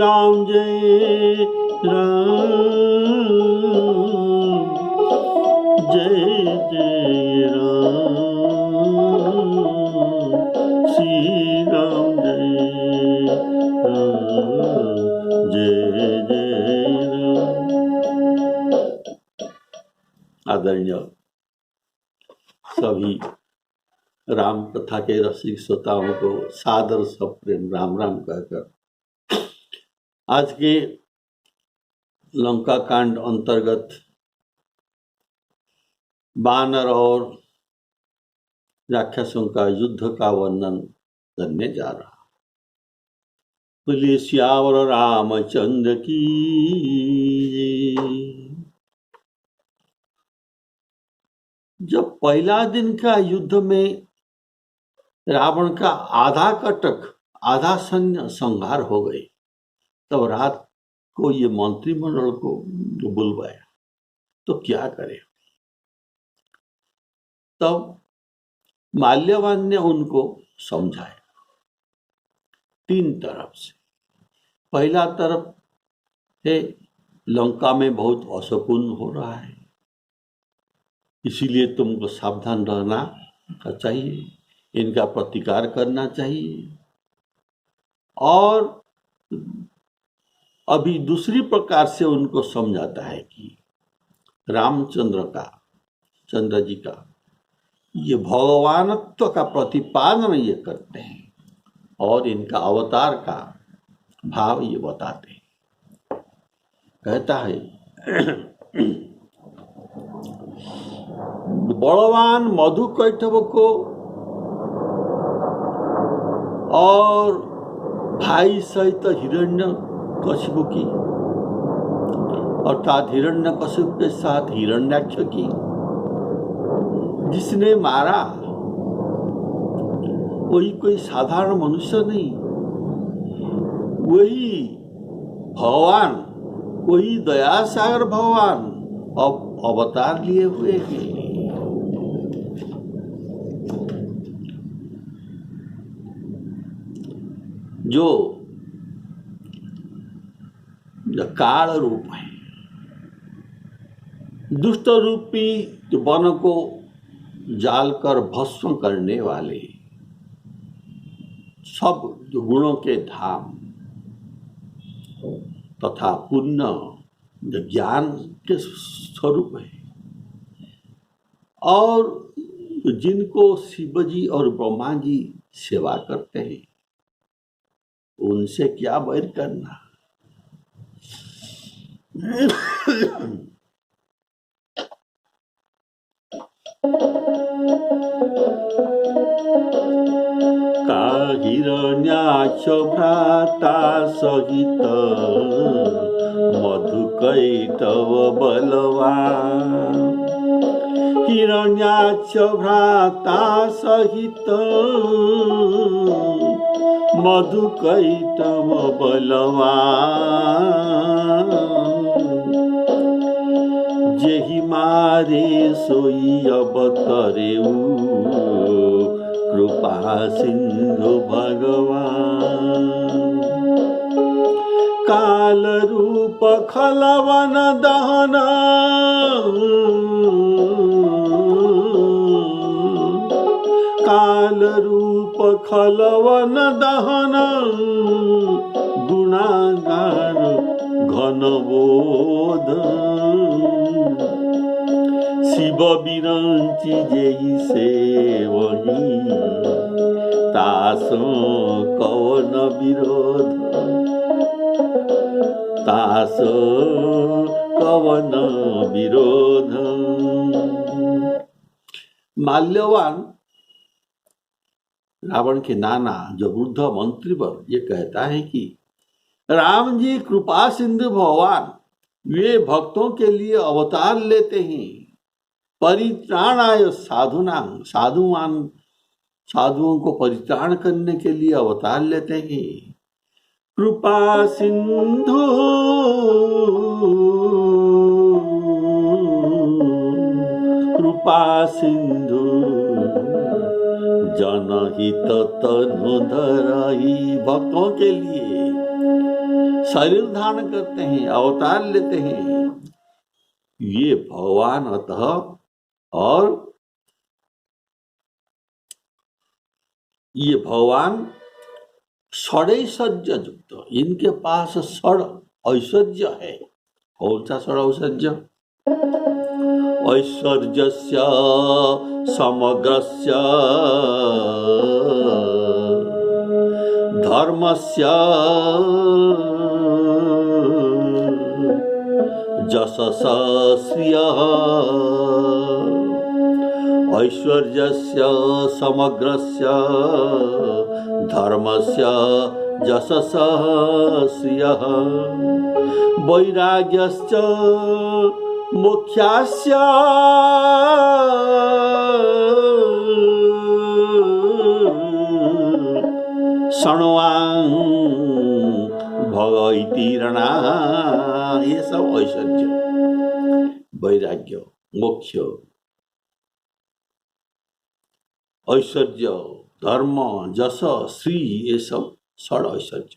राम जय राम, जय जय राम, श्री राम जय राम, जय जय राम। आदरणीय सभी राम कथा के रसिक श्रोताओं को सादर सप्रेम राम राम कहकर आज के लंका कांड अंतर्गत वानर और राक्षसों का युद्ध का वर्णन करने जा रहा। बोलिए सियावर रामचंद्र की। जब पहला दिन का युद्ध में रावण का आधा कटक आधा सैन्य संहार हो गए, तब रात को ये मंत्रिमंडल को बुलवाया तो क्या करे। तब माल्यवान ने उनको समझाया तीन तरफ से। पहला तरफ है लंका में बहुत अशकुन हो रहा है, इसीलिए तुमको सावधान रहना चाहिए, इनका प्रतिकार करना चाहिए। और अभी दूसरी प्रकार से उनको समझाता है कि रामचंद्र का, चंद्र जी का ये भगवानत्व का प्रतिपादन ये करते हैं और इनका अवतार का भाव ये बताते हैं। कहता है बलवान मधुकैटभ को और भाई सहित हिरण्यकशिपु की, अर्थात हिरण्यकशिपु के साथ हिरण्याक्ष की जिसने मारा, वही कोई साधारण मनुष्य नहीं, वही भगवान, वही दया सागर भगवान अब अवतार लिए हुए हैं। जो काल रूप है, दुष्ट रूपी वन को जाल कर भस्म करने वाले सब गुणों के धाम तथा पुण्य ज्ञान के स्वरूप है, और जिनको शिव जी और ब्रह्मा जी सेवा करते हैं उनसे क्या बैर करना। का हिरण्याक्ष भ्राता सहित मधुकैटभ बलवान, हिरण्याक्ष भ्राता सहित मधुकैटभ बलवान, जेहि मारे सोई अवतरेऊ कृपा सिंधु भगवान, काल रूप खलवन दहन, काल रूप खलवन दहन, गुणागार घन बोध, शिव बिरंची जेहि सेवही, तास कवन विरोध, तास कवन विरोध। माल्यवान रावण के नाना जो वृद्ध मंत्रीवर ये कहता है कि राम जी कृपा सिंधु भगवान, वे भक्तों के लिए अवतार लेते हैं, परित्राणाय साधुनां, साधुओं को परित्राण करने के लिए अवतार लेते हैं। कृपा सिंधु, कृपा सिंधु, जनहित तनु धरहि, भक्तों के लिए शरीर धारण करते हैं, अवतार लेते हैं, ये भगवान अतः। और ये भगवान षडैश्वर्य युक्त, इनके पास षड ऐश्वर्य है। कौन सा षड ऐश्वर्य? ऐश्वर्यस्य समग्रस्य धर्मस्य यशसा श्रियः। ऐश्वर्यस्य समग्रस्य धर्मस्य यशसः श्रियः। वैराग्यश्च मोक्षस्य शृण्वां भव इति रणः। ये सब ऐश्वर्य, वैराग्य, मोक्ष, ऐश्वर्य, धर्म, यश, श्री, ये सब षड ऐश्वर्य।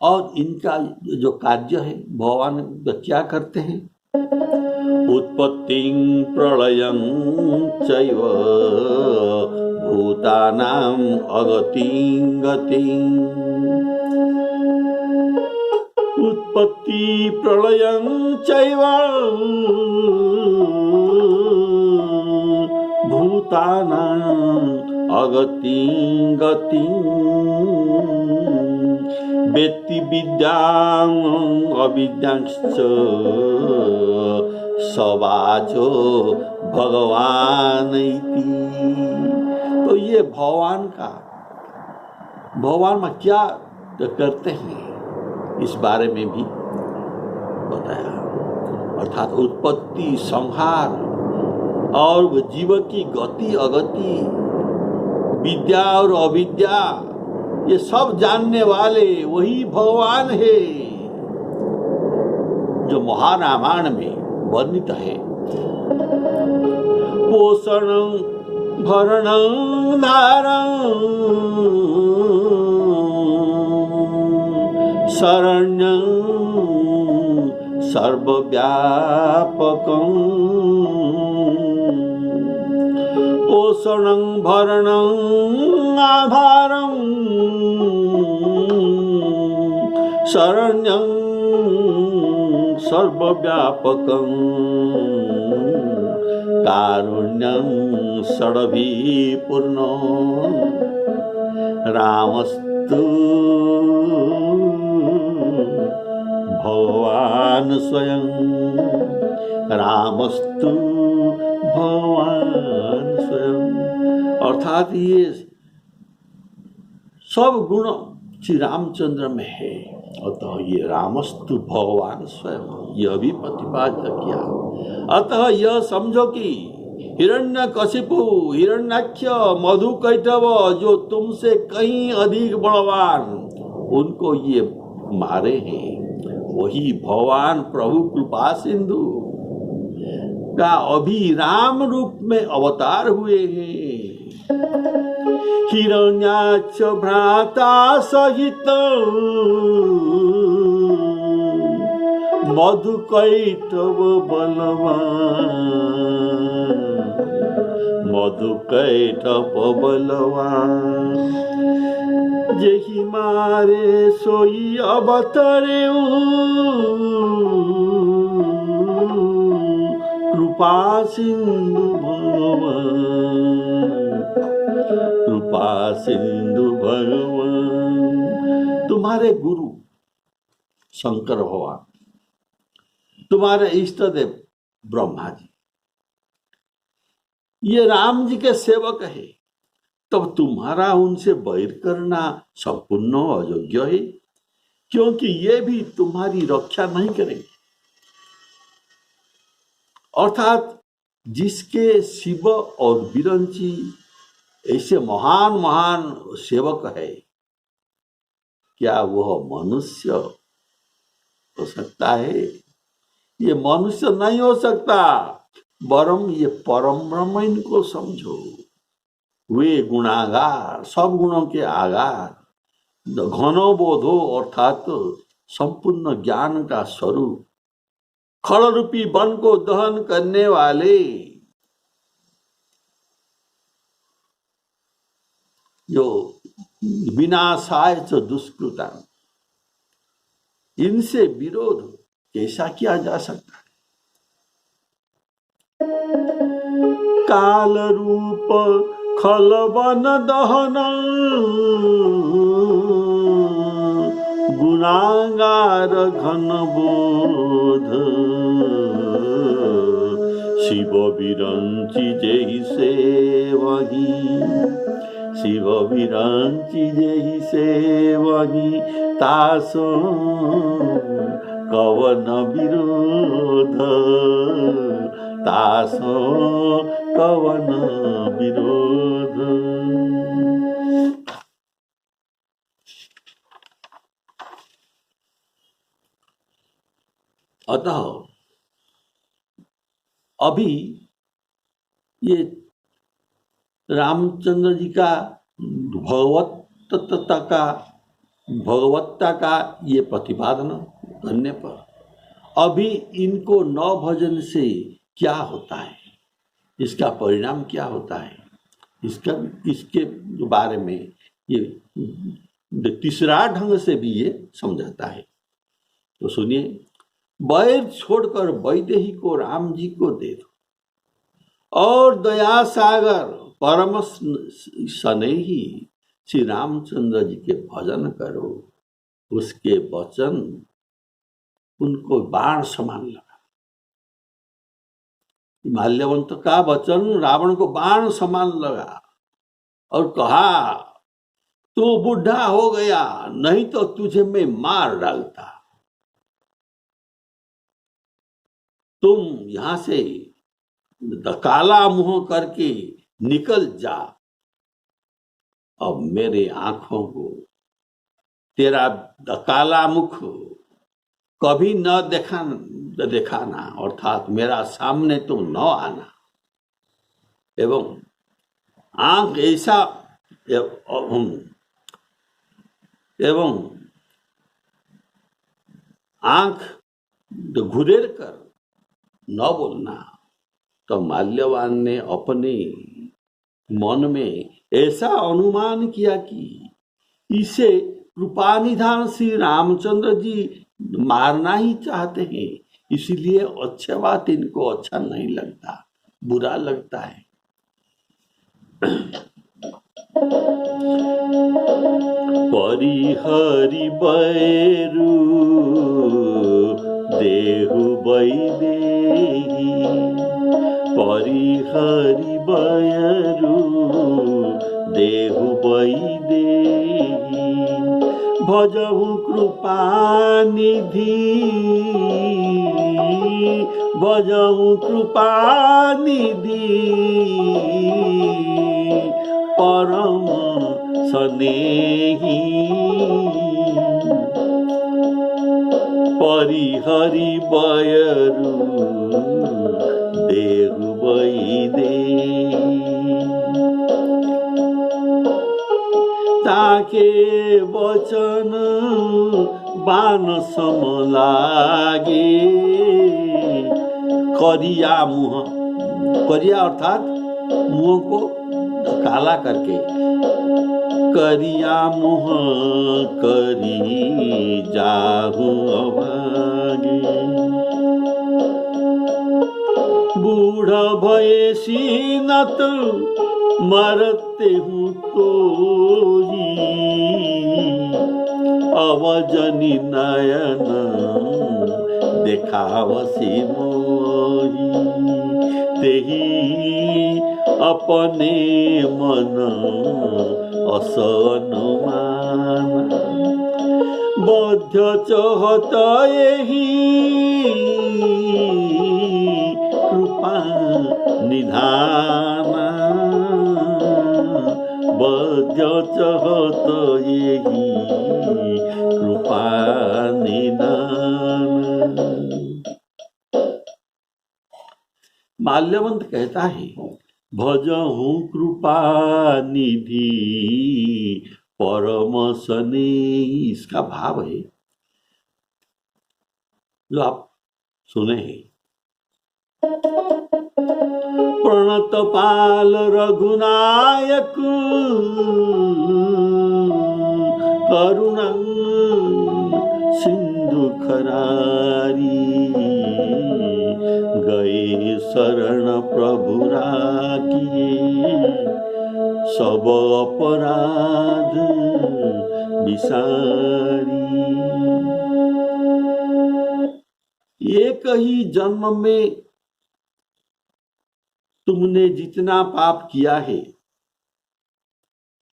और इनका जो कार्य है, भगवान क्या करते हैं? उत्पत्तिं प्रलयं चैव भूतानां अगतिं गतिं। उत्पत्ति प्रलयं चैव भूतानां अगतिं गतिं। वेत्ति विद्यां अविद्यांश्च सवाचो भगवान इति। तो ये भगवान में क्या करते हैं, इस बारे में भी बताया। अर्थात उत्पत्ति, संहार और जीव की गति अगति, विद्या और अविद्या, ये सब जानने वाले वही भगवान है जो महारामायण में वर्णित है। पोषणं भरणं धारणं शरण्यं सर्वव्यापकं। पोषणं भरणं आधारं शरण्यं सर्वव्यापकं। कारुण्यं षडभिपूर्णं रामस्तु भगवान स्वयं। रामस्तु भगवान स्वयं। अर्थात ये सब गुण श्री रामचंद्र में है, अतः ये रामस्तु भगवान स्वयं, यह भी प्रतिपादित किया। अतः यह समझो कि हिरण्यकशिपु, हिरण्याक्ष, मधुकैटभ जो तुमसे कहीं अधिक बलवान, उनको ये मारे हैं, वही भगवान प्रभु कृपा सिंधु का अभिराम रूप में अवतार हुए हैं। हिरण्याक्ष भ्राता सहित मधुकैटभ बलवान। मधुकैटभ बलवान जेहि मारे सोई अवतरे कृपा सिंधु भगवान। कृपा सिंधु भगवान तुम्हारे गुरु शंकर भगवान, तुम्हारे इष्ट देव ब्रह्मा जी, ये राम जी के सेवक है, तब तुम्हारा उनसे बैर करना संपूर्ण अयोग्य है, क्योंकि ये भी तुम्हारी रक्षा नहीं करेंगे। अर्थात जिसके शिव और विरंची ऐसे महान महान सेवक है, क्या वह मनुष्य हो सकता है? ये मनुष्य नहीं हो सकता, वरम ये परम ब्रह्म इनको समझो। वे गुणागार, सब गुणों के आगार, घनोबोधो अर्थात संपूर्ण ज्ञान का स्वरूप, खड़ रूपी वन को दहन करने वाले जो विनाशाय च दुष्कृता, इनसे विरोध कैसा किया जा सकता है? काल रूप खलवन दहन गुणागार घन बोध, शिव विरंची जैसे वही, शिव विरंची जैसे वही, तास कवन विरोध, तास कवन विरोध। अतः अभी ये रामचंद्र जी का भगवत्ता का ये प्रतिपादन करने पर अभी इनको नौ भजन से क्या होता है, इसका परिणाम क्या होता है, इसके बारे में ये तीसरा ढंग से भी ये समझाता है। तो सुनिए, वैर छोड़कर वैदेही को राम जी को दे दो, और दया सागर परम स्नेही श्री रामचंद्र जी के भजन करो। उसके वचन उनको बाण समान लगा। माल्यवंत का वचन रावण को बाण समान लगा और कहा, तू बुढ़ा हो गया, नहीं तो तुझे मैं मार डालता। तुम यहां से काला मुंह करके निकल जा। अब मेरे आंखों को तेरा काला मुख कभी न दिखाना, अर्थात मेरा सामने तो न आना। एवं आंख ऐसा एवं आंख घुरेर कर न बोलना। तो माल्यवान ने अपने मन में ऐसा अनुमान किया कि इसे कृपानिधान श्री रामचंद्र जी मारना ही चाहते हैं, इसलिए अच्छी बात इनको अच्छा नहीं लगता, बुरा लगता है। परिहरि बैरु देहु बैदेही, परिहरि बैरु देहु बैदेही, भजहु कृपा निधि, भजहु कृपा निधि, परम स्नेही, परिहरि बैरु देहु बैदेही। ताके वचन बाण सम लागे, करिया मुँह, करिया अर्थात मुँह को काला करके, करिया मुँह करी जाहु अभागे, बूढ़ भयसी नत मरते हूँ तोरी, अवजनी नयन देखावसी मोही, तेही अपने मन असनुमान, बध्य चहत एही कृपा निधान, बध्य चहत एही कृपा निधान। माल्यवंत कहता है, भजहु कृपा निधि परम सने, इसका भाव है जो आप सुने हैं। प्रणत पाल रघुनायक करुणा सिंधु खरारी, गए शरण प्रभु राखिए सब अपराध विसारी। एक ही जन्म में तुमने जितना पाप किया है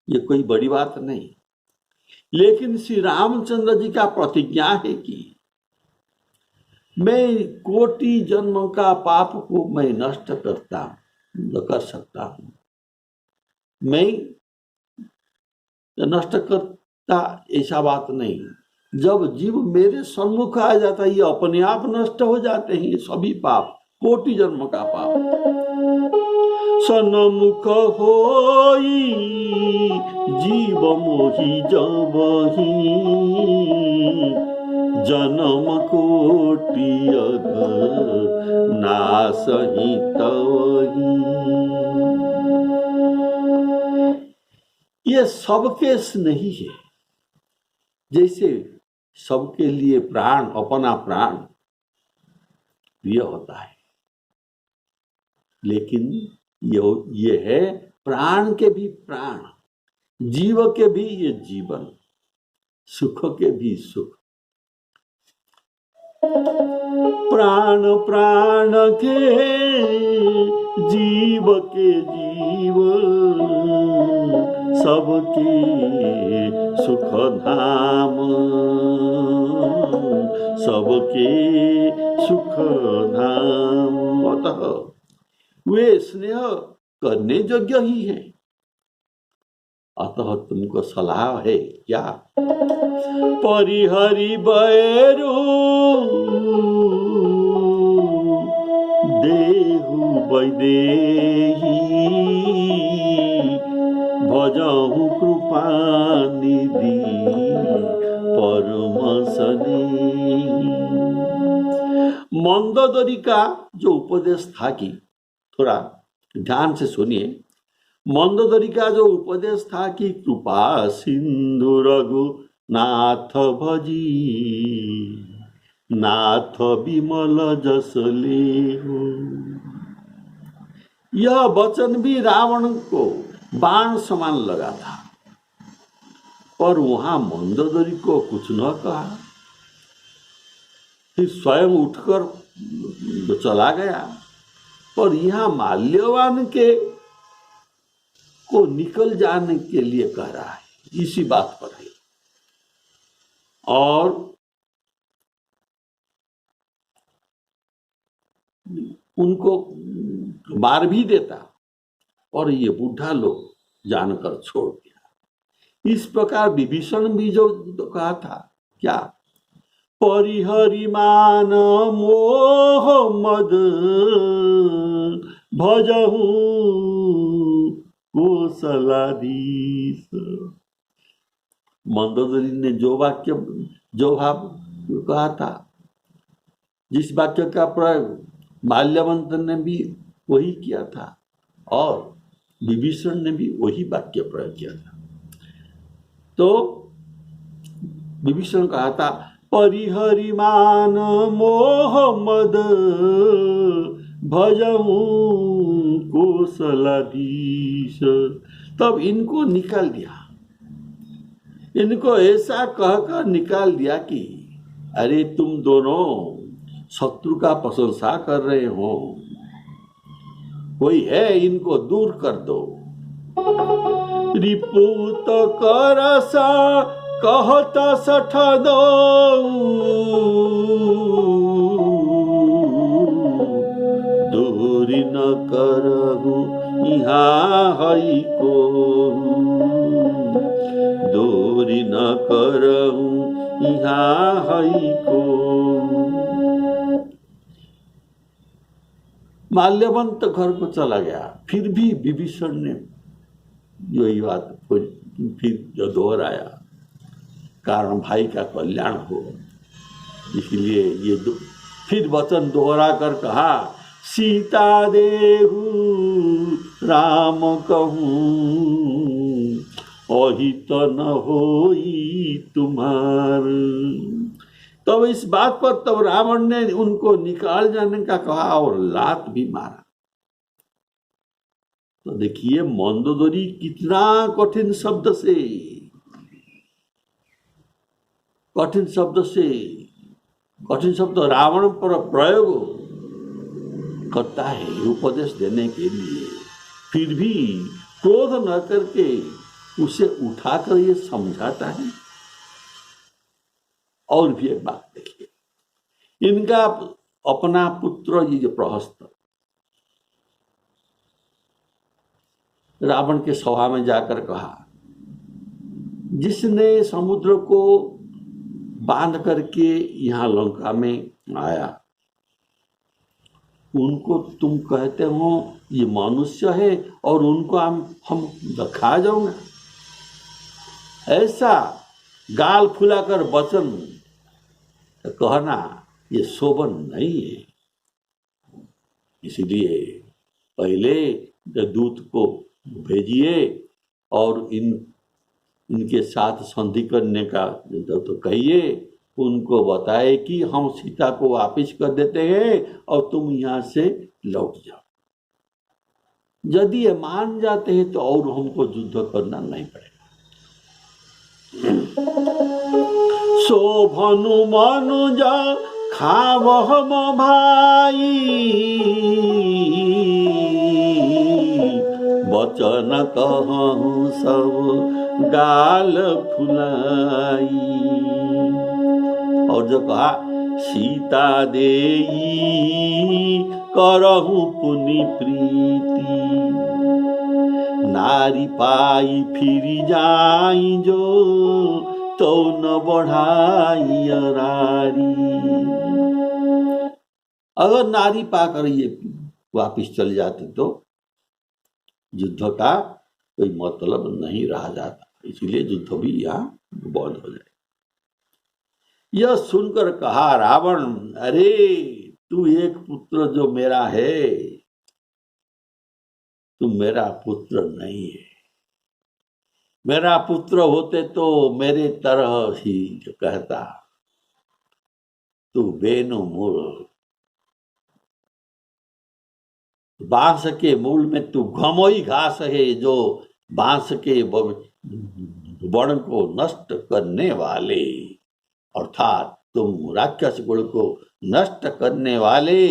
ये कोई बड़ी बात नहीं, लेकिन श्री रामचंद्र जी का प्रतिज्ञा है कि मैं कोटि जन्म का पाप को मैं नष्ट कर सकता हूं। मैं नष्ट करता ऐसा बात नहीं, जब जीव मेरे सम्मुख आ जाता है ये अपने आप नष्ट हो जाते हैं ये सभी पाप, कोटि जन्म का पाप। सन्मुख होई जीव मोहि जबहि, जन्म कोटि अघ नासहि तवहि। ये सबके स्नेही है, जैसे सबके लिए प्राण अपना प्राण प्रिय होता है, लेकिन ये है प्राण के भी प्राण, जीव के भी ये जीवन, सुख के भी सुख। प्राण प्राण के जीव के जीव, सबके सुख धाम, सबके सुख धाम। अतः वे स्नेह करने योग्य ही है। अतः तुमको सलाह है क्या? परिहरि बैरू देहु वैदेही, भजहु कृपा निधि परम सनेही। मंदोदरी का जो उपदेश था कि, थोड़ा ध्यान से सुनिए, मंदोदरी का जो उपदेश था कि कृपा सिंधु रघुनाथ भजी, नाथ विमल जस लेहु। यह वचन भी रावण को बाण समान लगा था, और वहां मंदोदरी को कुछ न कहा, फिर स्वयं उठकर चला गया। और यहाँ माल्यवान के को निकल जाने के लिए कह रहा है, इसी बात पर है। और उनको मार भी देता, और ये बूढ़ा लोग जानकर छोड़ दिया। इस प्रकार विभीषण भी जो कहा था क्या, परिहरि मान मोह मद भजहु कौशलाधीश। मंदोदरी ने जो भाव कहा था, जिस वाक्य का प्रयोग माल्यवंत ने भी वही किया था, और विभीषण ने भी वही वाक्य प्रयोग किया था। तो विभीषण कहा था परिहरि मान मोह मद भजहु कौशलाधीश। तब इनको निकाल दिया, इनको ऐसा कहकर निकाल दिया कि अरे तुम दोनों शत्रु का प्रशंसा कर रहे हो, कोई है इनको दूर कर दो। रिपुत करसा कहत सठ दो, दूरी न करहु यहाँ हई को, दूरी न करहु यहाँ हई को। माल्यवंत घर को चला गया, फिर भी विभीषण ने यही बात फिर जो दोहराया, कारण भाई का कल्याण हो, इसलिए ये फिर वचन दोहरा कर कहा, सीता देहु राम कहूँ, अहित न होई तुम्हार। तब इस बात पर तब रावण ने उनको निकाल जाने का कहा और लात भी मारा। तो देखिए मंदोदरी कितना कठिन शब्द शब्द रावण पर प्रयोग करता है उपदेश देने के लिए, फिर भी क्रोध न करके उसे उठाकर ये समझाता है। और भी एक बात देखिए, इनका अपना पुत्र ये जो प्रहस्त रावण के सभा में जाकर कहा, जिसने समुद्र को बांध करके यहाँ लंका में आया, उनको तुम कहते हो ये मनुष्य है और उनको हम खा जाऊंगा। ऐसा गाल फुलाकर वचन कहना ये शोभन नहीं है। इसलिए पहले दूत को भेजिए और इनके साथ संधि करने का तो कहिए, उनको बताए कि हम सीता को वापस कर देते हैं और तुम यहाँ से लौट जाओ। यदि ये मान जाते हैं तो और हमको युद्ध करना नहीं पड़ेगा। शोभनु मनुजा खावह भाई, वचन कहूँ सब गाल फुलाई। और जो कहा, सीता देई करहु पुनि प्रीति, नारी पाई फिरी जाई जो तो न बढ़ाई अरारी। अगर नारी पाकर ये वापिस चल जाते तो युद्ध का कोई मतलब नहीं रह जाता, इसलिए युद्ध भी यहाँ बंद हो जाए। यह सुनकर कहा रावण, अरे तू एक पुत्र जो मेरा है, तू मेरा पुत्र नहीं है। मेरा पुत्र होते तो मेरे तरह ही कहता, तू बेनु मूल, बांस के मूल में तू घमोई घास है, जो बांस के वर्ण को नष्ट करने वाले, अर्थात तुम राक्षस कुल को नष्ट करने वाले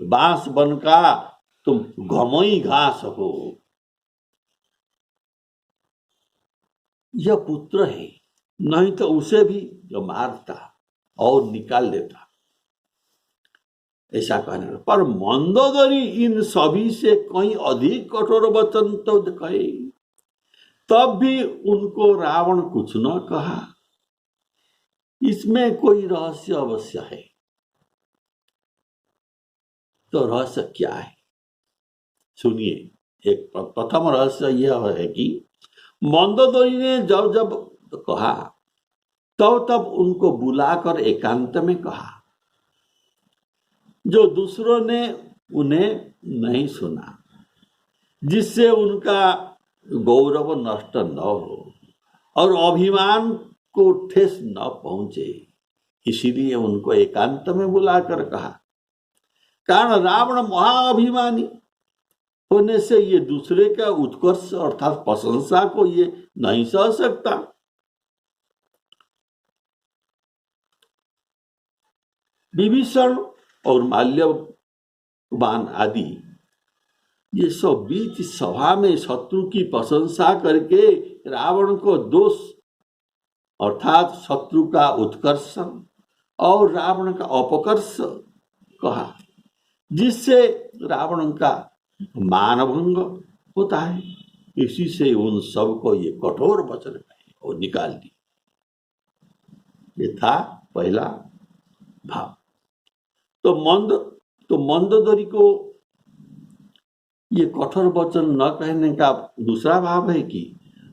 बांस बनका तुम घमोई घास हो। यह पुत्र है, नहीं तो उसे भी जो मारता और निकाल देता, ऐसा कहने। पर मंदोदरी इन सभी से कहीं अधिक कठोर वचन तो कहे, तब भी उनको रावण कुछ न कहा। इसमें कोई रहस्य अवश्य है। तो रहस्य क्या है सुनिए। एक प्रथम रहस्य यह है कि मंदोदरी ने जब जब कहा तब उनको बुलाकर एकांत में कहा, जो दूसरों ने उन्हें नहीं सुना, जिससे उनका गौरव नष्ट न हो और अभिमान को ठेस न पहुंचे। इसीलिए उनको एकांत में बुलाकर कहा। कारण रावण महाअभिमानी होने से ये दूसरे का उत्कर्ष अर्थात प्रशंसा को ये नहीं सह सकता। विभीषण और माल्यवान आदि ये सब बीच सभा में शत्रु की प्रशंसा करके रावण को दोष अर्थात शत्रु का उत्कर्ष और रावण का अपकर्ष कहा, जिससे रावण का मानभंग होता है। इसी से उन सबको ये कठोर वचन कहे और निकाल दी। ये था पहला भाव। तो मंदोदरी को ये कठोर वचन न कहने का दूसरा भाव है कि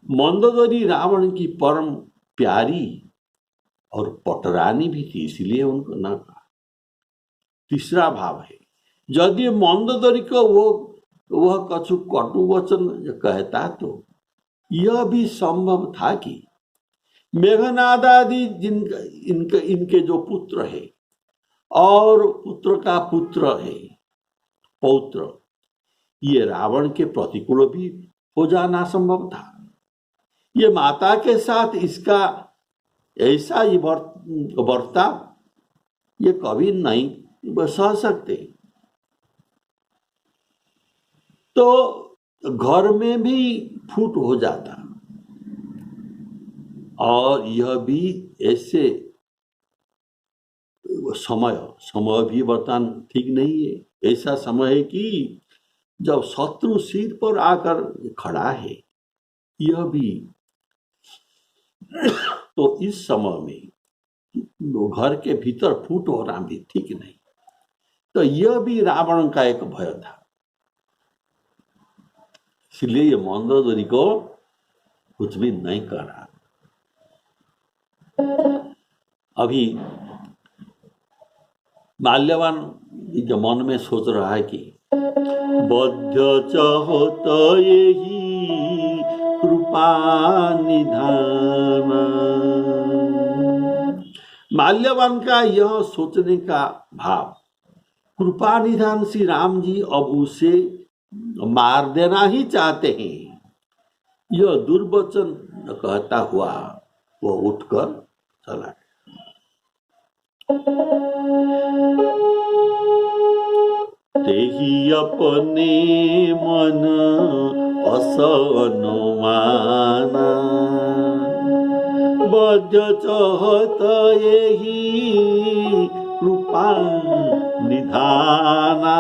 मंदोदरी रावण की परम प्यारी और पटरानी भी थी, इसलिए उनको न कहा। तीसरा भाव है, यदि मंदोदरी को वह कछु कटु वचन कहता तो यह भी संभव था कि मेघनाद आदि इनके जो पुत्र है और पुत्र का पुत्र है पौत्र, ये रावण के प्रतिकूल भी हो जाना संभव था। ये माता के साथ इसका ऐसा ही बर्ताव ये कभी नहीं सह सकते। तो घर में भी फूट हो जाता, और यह भी ऐसे समय भी वर्तमान ठीक नहीं है। ऐसा समय है कि जब शत्रु सिर पर आकर खड़ा है, यह भी तो इस समय में घर के भीतर फूट होना भी ठीक नहीं। तो यह भी रावण का एक भय था, इसलिए ये मंदोदरी को कुछ भी नहीं कर रहा। अभी माल्यवान के मन में सोच रहा है कि बद्ध चाहत यही कृपा निधान। माल्यवान का यह सोचने का भाव, कृपा निधान श्री राम जी अब उसे मार देना ही चाहते हैं, यह दुर्वचन कहता हुआ वह उठकर चला गया। तेही अपने मन असनुमाना, बद्ध चाहत यही कृपा निधाना,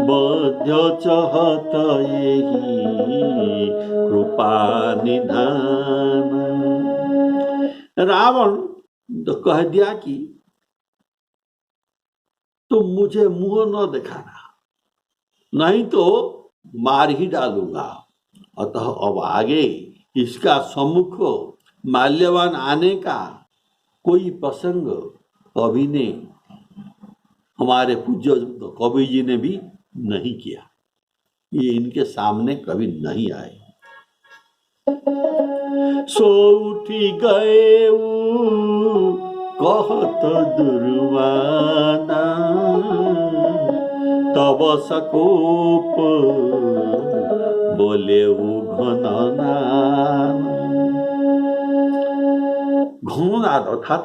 बद्ध चाहत यही कृपा निधाना। रावण तो कह दिया कि तुम मुझे मुंह न दिखाना, नहीं तो मार ही डालूंगा। अतः अब आगे इसका सम्मुख माल्यवान आने का कोई प्रसंग कवि ने, हमारे पूज्य कवि जी ने भी नहीं किया। ये इनके सामने कभी नहीं आए। सो उठी गए कहत दुर्वाना, तब सकोप बोले घननाद। घननाद अर्थात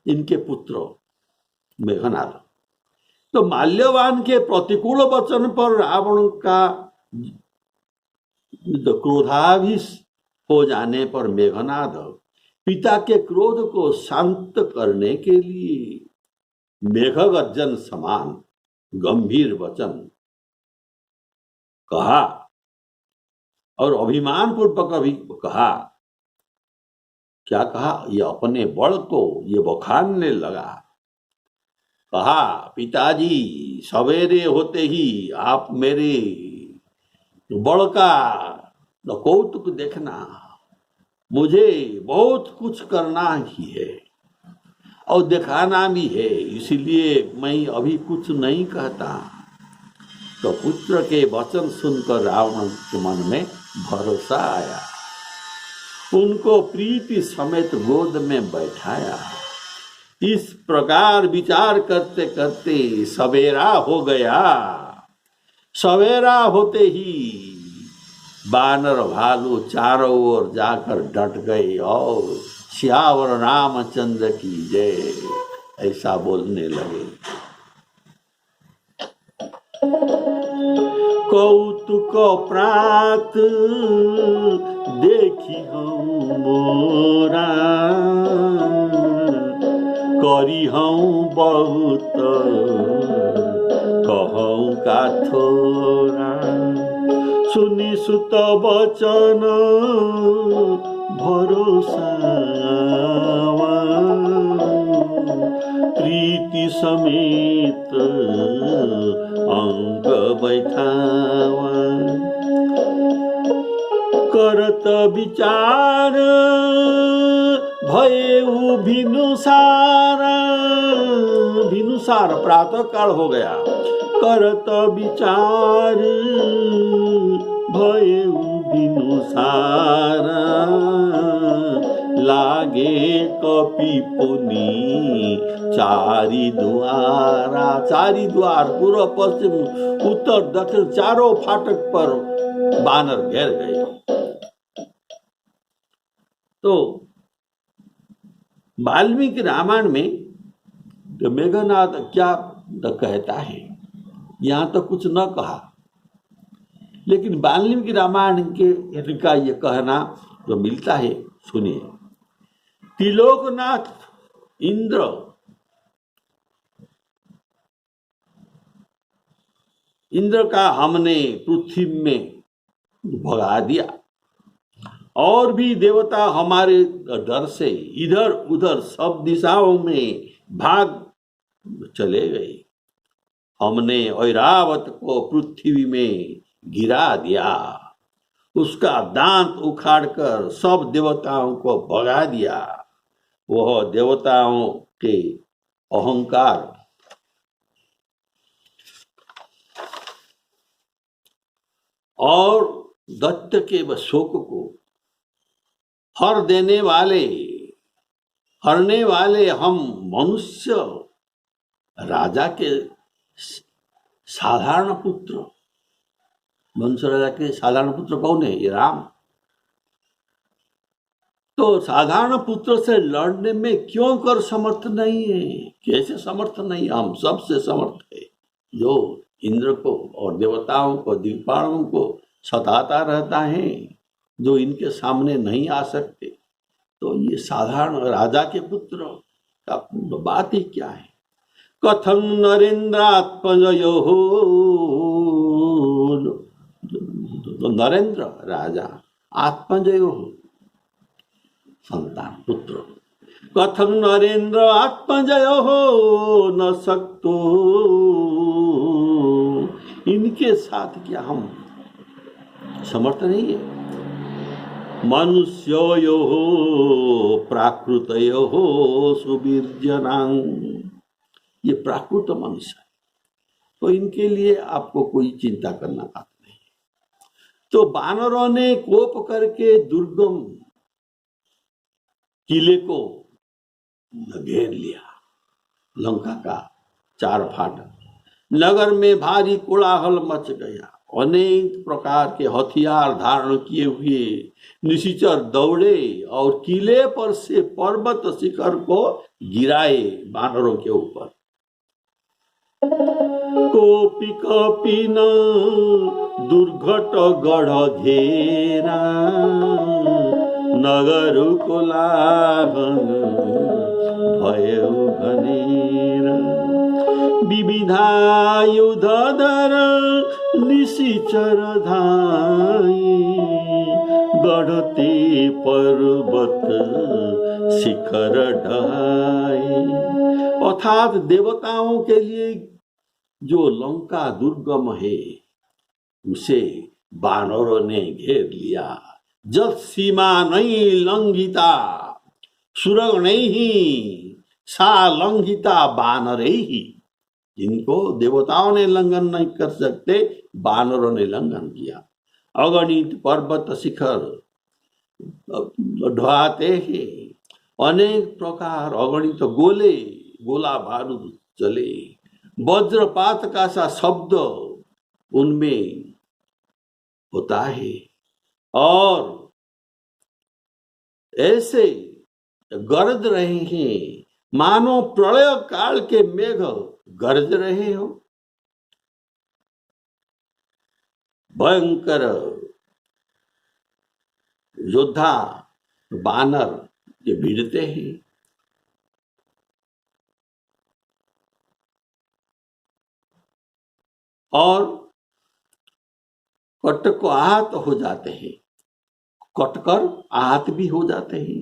इनके पुत्र मेघनाद। तो माल्यवान के प्रतिकूल वचन पर रावण का क्रोधाधीश हो जाने पर मेघनाद पिता के क्रोध को शांत करने के लिए मेघगर्जन समान गंभीर वचन कहा, और अभिमान पूर्वक भी कहा। क्या कहा? ये अपने बल को ये बखानने लगा। कहा, पिताजी सवेरे होते ही आप मेरे बल का कौतुक देखना, मुझे बहुत कुछ करना ही है और दिखाना भी है, इसलिए मैं अभी कुछ नहीं कहता। तो पुत्र के वचन सुनकर रावण के मन में भरोसा आया, उनको प्रीति समेत गोद में बैठाया। इस प्रकार विचार करते करते सवेरा हो गया। सवेरा होते ही बानर भालू चारों ओर जाकर डट गए और श्यावर रामचंद्र की जय ऐसा बोलने लगे। कौतुक प्रात देखी हूँ मोरा, करी हूँ बहुत कहूँ का थोरा। सुनी सुत बचन भरोसा, प्रीति समेत अंग बैठावा। करत विचार भयउ भिनुसार। भिनुसार प्रातः काल हो गया। करत विचार भयउ भिनुसार। लागे कपि पुनि चारि द्वारा। चारि द्वार पूर्व पश्चिम उत्तर दक्षिण चारों फाटक पर बानर घेर गए। तो वाल्मीकि रामायण में तो मेघनाद क्या कहता है, यहां तो कुछ न कहा, लेकिन वाल्मीकि रामायण के इनका ये कहना जो मिलता है, सुनिए। त्रिलोकनाथ इंद्र का हमने पृथ्वी में भगा दिया और भी देवता हमारे डर से इधर उधर सब दिशाओं में भाग चले गए। हमने ऐरावत को पृथ्वी में गिरा दिया, उसका दांत उखाड़कर सब देवताओं को भगा दिया। वह देवताओं के अहंकार और दैत्य के शोक को हरने वाले हम मनुष्य राजा के साधारण पुत्र। मनुष्य राजा के साधारण पुत्र कौन है? ये राम। तो साधारण पुत्र से लड़ने में क्यों कर समर्थ नहीं है? कैसे समर्थ नहीं? हम सबसे समर्थ है, जो इंद्र को और देवताओं को दिक्पालों को सताता रहता है, जो इनके सामने नहीं आ सकते। तो ये साधारण राजा के पुत्र का बात ही क्या है? कथं नरेंद्रात्मजयो हो। नरेंद्र राजा आत्मजयो हो, संतान पुत्र। कथं नरेंद्र आत्मजयो हो न सकतो। इनके साथ क्या हम समर्थ नहीं है? मनुष्यो हो प्राकृतयो हो सुवीर्यनांग। ये प्राकृत मनुष्य है, तो इनके लिए आपको कोई चिंता करना बात नहीं। तो बानरों ने कोप करके दुर्गम किले को घेर लिया, लंका का चार फाटक। नगर में भारी कोलाहल मच गया। अनेक प्रकार के हथियार धारण किए हुए निशाचर दौड़े और किले पर से पर्वत शिखर को गिराए बानरों के ऊपर। कोपी कपिन दुर्घट गढ़ घेरा। नगर कोलाहल भयउ घनेरा। विविधायुधधर निशाचर धाये। गढ़ते पर्वत शिखर ढाए। अर्थात देवताओं के लिए जो लंका दुर्गम है, उसे बानरों ने घेर लिया। जत सीमा नहीं लंघिता सुरग नहीं सा लंघिता बानरे ही। जिनको देवताओं ने लंघन नहीं कर सकते, बानरों ने लंघन किया। अगणित पर्वत शिखर ढाते हैं। अनेक प्रकार अगणित गोला बारूद चले। वज्रपात का सा शब्द उनमें होता है और ऐसे गरज रहे हैं मानो प्रलय काल के मेघ गरज रहे हो। भयंकर योद्धा बानर ये भिड़ते हैं। और कटको आहत हो जाते हैं, कटकर आहत भी हो जाते हैं।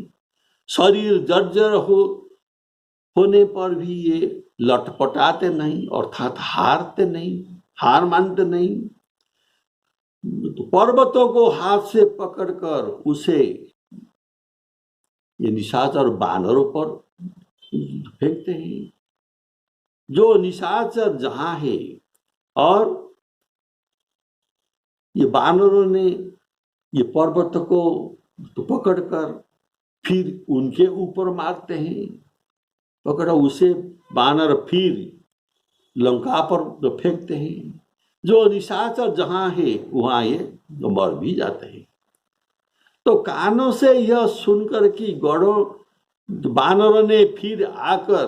शरीर जर्जर होने पर भी ये लटपटाते नहीं, अर्थात हारते नहीं, हार मानते नहीं। तो पर्वतों को हाथ से पकड़कर उसे ये निशाचर बानरों पर फेंकते हैं। जो निशाचर जहां है और ये बानरों ने ये पर्वत को तो पकड़कर फिर उनके ऊपर मारते हैं। पकड़ा उसे बानर फिर लंका पर फेंकते हैं। जो निशाचर जहां है वहां ये मर भी जाते हैं। तो कानों से यह सुनकर कि गौड़ों बानरों ने फिर आकर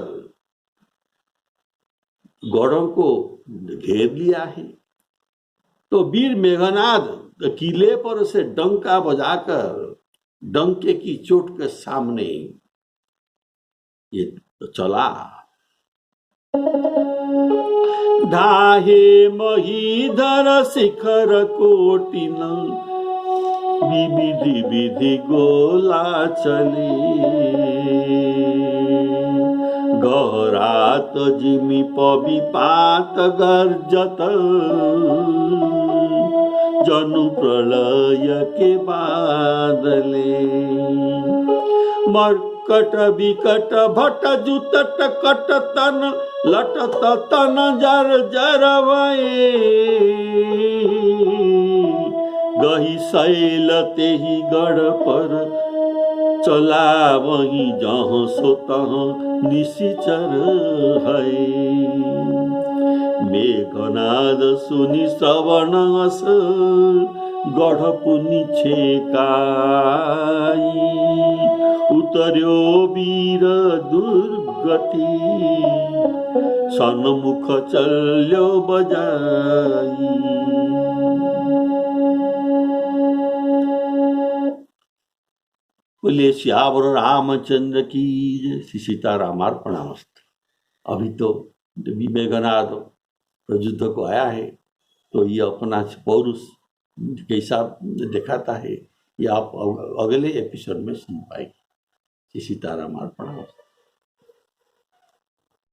गौड़ों को घेर लिया है, तो वीर मेघनाद किले पर से डंका बजाकर डंके की चोट के सामने ये चला। ढाहे महीधर शिखर कोटिन विधि विधि गोला चली। गहरात जिमि पविपात गर्जत जनु प्रलय के बादले। मर्कट विकट भट जुतट कट तन लटत तन जर जर भये। गही शैल तेहि गढ़ पर चला वही जहाँ सो तहाँ निशिचर है। मेघनाद सुनि श्रवण अस गढ़ पुनि छेकाई। उतर्यो वीर दुर्गति सन्मुख चल्यो बजाई। बोले श्यावर रामचंद्र की जय। सीतारामार्पणामस्तु। अभी तो मेघनाद युद्ध को आया है, तो ये अपना पौरुष कैसा दिखाता है ये आप अगले एपिसोड में सुन पाएंगे। सीतारामार्पणामस्तु।